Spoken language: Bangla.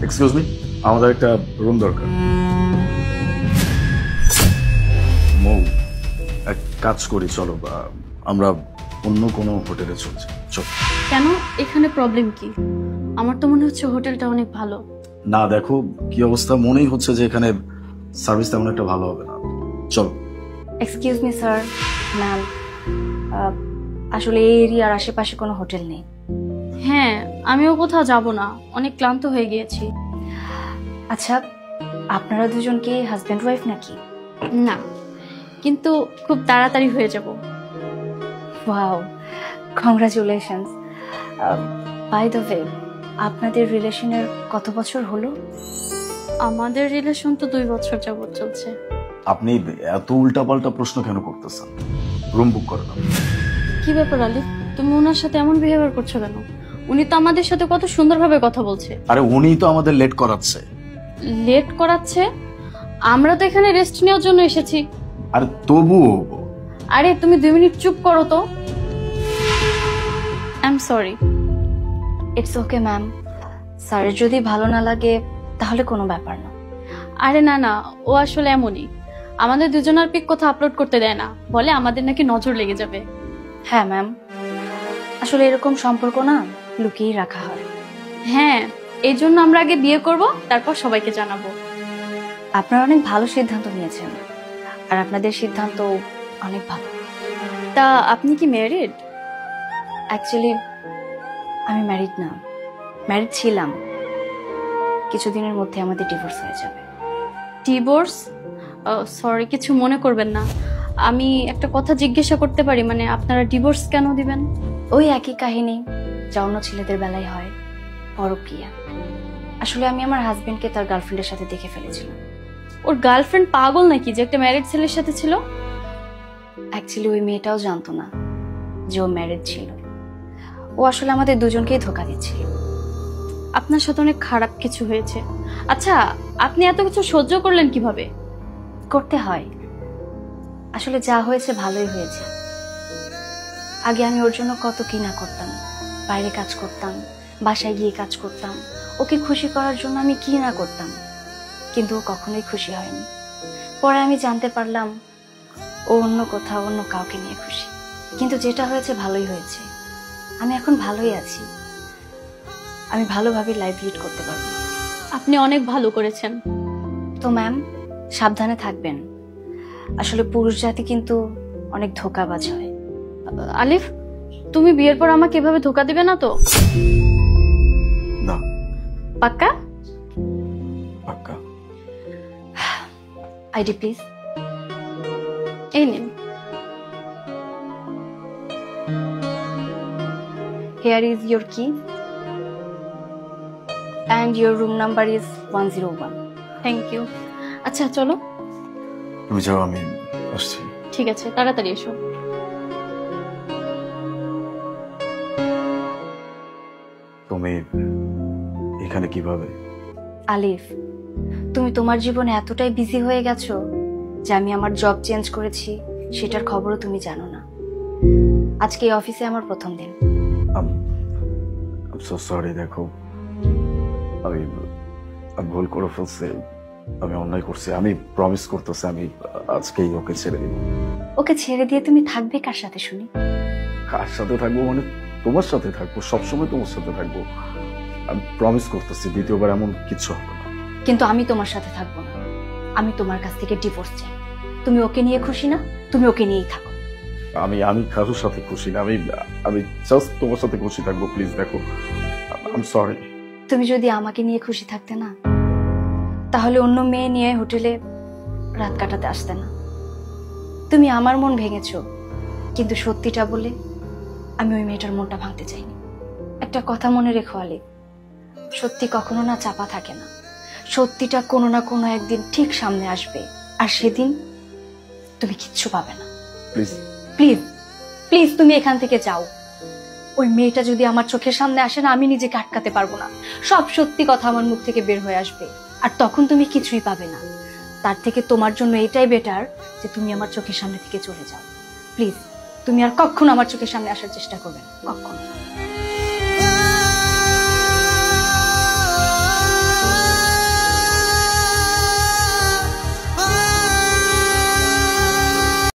এক্সকিউজ মি, আমাদের একটা রুম দরকার। মৌ, এক কাজ করি, চলো আমরা অন্য কোনো হোটেলে চলছি। চল। কেন, এখানে প্রবলেম কি? আমার তো মনে হচ্ছে হোটেলটা অনেক ভালো। না, দেখো কি অবস্থা, মনেই হচ্ছে যে এখানে সার্ভিস তেমন একটা ভালো হবে না। চলো। এক্সকিউজ মি স্যার, ম্যাম, আসলে এই এরিয়ার আশেপাশে কোনো হোটেল নেই। হ্যাঁ, আমিও কোথাও যাব না, অনেক ক্লান্ত হয়ে গিয়েছি। আচ্ছা, আপনারা দুজন কি হাজব্যান্ড ওয়াইফ নাকি? না, কিন্তু খুব তাড়াতাড়ি হয়ে যাব। Wow, congratulations. By the way, আপনাদের রিলেশনের কত বছর হলো? আমাদের রিলেশন তো 2 বছর যাবত চলছে। আপনি এত উল্টাপাল্টা প্রশ্ন কেন করতেছেন? রুম বুক করে দাও। কি ব্যাপার আলিফ, তুমি ওনার সাথে এমন বিহেভিয়ার করছো কেন? উনি তো আমাদের সাথে কত সুন্দরভাবে কথা বলছে। আরে উনিই তো আমাদের লেট করাচ্ছে। লেট করাচ্ছে? আমরা তো এখানে রেস্ট নেওয়ার জন্য এসেছি। আরে তবুও। আরে তুমি 2 মিনিট চুপ করো তো। I am sorry. It's okay ma'am, স্যারের যদি ভালো না লাগে তাহলে কোনো ব্যাপার না। আরে না না, ও আসলে এমনই, আমাদের দুজনের পিক কোথাও আপলোড করতে দেয় না, বলে আমাদের নাকি নজর লেগে যাবে। হ্যাঁ ম্যাম, আসলে এরকম সম্পর্ক না লুকিয়েই রাখা হয়। হ্যাঁ, এই জন্য আমরা আগে বিয়ে করব, তারপর সবাইকে জানাবো। আপনারা অনেক ভালো সিদ্ধান্ত নিয়েছেন, আর আপনাদের সিদ্ধান্ত অনেক ভালো। তা আপনি কি ম্যারিড? অ্যাকচুয়ালি আমি ম্যারিড না, ম্যারিড ছিলাম, কিছুদিনের মধ্যে আমাদের ডিভোর্স হয়ে যাবে। ডিভোর্স? সরি, কিছু মনে করবেন না, আমি একটা কথা জিজ্ঞাসা করতে পারি? মানে আপনারা ডিভোর্স কেন দিবেন? ওই একই কাহিনী যা অন্য ছেলেদের বেলায় হয়, পরকীয়া। আসলে আমি আমার হাজবেন্ডকে তার গার্লফ্রেন্ডের সাথে দেখে ফেলেছিলাম। ওর গার্লফ্রেন্ড পাগল নাকি যে একটা ম্যারিড ছেলের সাথে ছিল? অ্যাকচুয়ালি ওই মেয়েটাও জানতো না যে ও ম্যারিড ছিল। ও আসলে আমাদের দুজনকেই ধোকা দিচ্ছিল। আপনার সাথে অনেক খারাপ কিছু হয়েছে। আচ্ছা, আপনি এত কিছু সহ্য করলেন কিভাবে? করতে হয়, আসলে যা হয়েছে ভালোই হয়েছে। আগে আমি ওর জন্য কত কি না করতাম, বাইরে কাজ করতাম, বাসায় গিয়ে কাজ করতাম, ওকে খুশি করার জন্য আমি কি না করতাম, কিন্তু ও কখনোই খুশি হয়নি। পরে আমি জানতে পারলাম ও অন্য কোথাও অন্য কাউকে নিয়ে খুশি। কিন্তু যেটা হয়েছে ভালোই হয়েছে, আমি এখন ভালোই আছি, আমি ভালোভাবে লাইফ লিড করতে পারবো। আপনি অনেক ভালো করেছেন। তো ম্যাম, সাবধানে থাকবেন, আসলে পুরুষ জাতি কিন্তু অনেক ধোঁকাবাজ হয়। আলিফ, তুমি বিয়ের পর আমাকে এভাবে ধোকা দিবে না তো? না। পাক্কা? পাক্কা। ID please. এই নিন। Here is your key and your room number is 101. Thank you. আচ্ছা চলো। তুমি যাও, আমি আসছি। ঠিক আছে, তাড়াতাড়ি এসো। তুমি এখানে কিভাবে? আলিফ, তুমি তোমার জীবনে এতটাই বিজি হয়ে গেছো যে আমি আমার জব চেঞ্জ করেছি সেটার খবরও তুমি জানো না। আজকে এই অফিসে আমার প্রথম দিন। সো সরি, দেখো আমি ভুল করে ফেলছি, আমি অন্যায় করছি। আমি প্রমিস করতেছি আমি আজকেই ওকে ছেড়ে দিব। ওকে ছেড়ে দিয়ে তুমি থাকবে কার সাথে শুনি? কার সাথে থাকবো মানে তোমার সাথে থাকবো, সবসময় তোমার সাথে থাকবো। আমি প্রমিস করতেছি দ্বিতীয়বার এমন কিছু হবে না। কিন্তু আমি তোমার সাথে থাকবো না, আমি তোমার কাছ থেকে ডিভোর্স চাই। তুমি ওকে নিয়ে খুশি না, তুমি ওকে নিয়েই থাকো। আমি কারোর সাথে খুশি না, আমি জাস্ট তোমার সাথে খুশি থাকবো। প্লিজ দেখো, আই এম সরি। তুমি যদি আমাকে নিয়ে খুশি থাকতে না, তাহলে অন্য মেয়ে নিয়ে হোটেলে রাত কাটাতে আসতে না। তুমি আমার মন ভেঙেছো, কিন্তু সত্যিটা বলে আমি ওই মেয়েটার মনটা ভাঙতে চাইনি। একটা কথা মনে রেখো আলিফ, সত্যি কখনো না চাপা থাকে না, সত্যিটা কোনো না কোনো একদিন ঠিক সামনে আসবে, আর সেদিন তুমি কিচ্ছু পাবে না। প্লিজ প্লিজ প্লিজ তুমি এখান থেকে যাও। ওই মেয়েটা যদি আমার চোখের সামনে আসে না, আমি নিজেকে আটকাতে পারবো না, সব সত্যি কথা আমার মুখ থেকে বের হয়ে আসবে, আর তখন তুমি কিছুই পাবে না। তার থেকে তোমার জন্য এটাই বেটার যে তুমি আমার চোখের সামনে থেকে চলে যাও। প্লিজ, তুমি আর কখনো আমার চোখের সামনে আসার চেষ্টা করবে না, কখনো।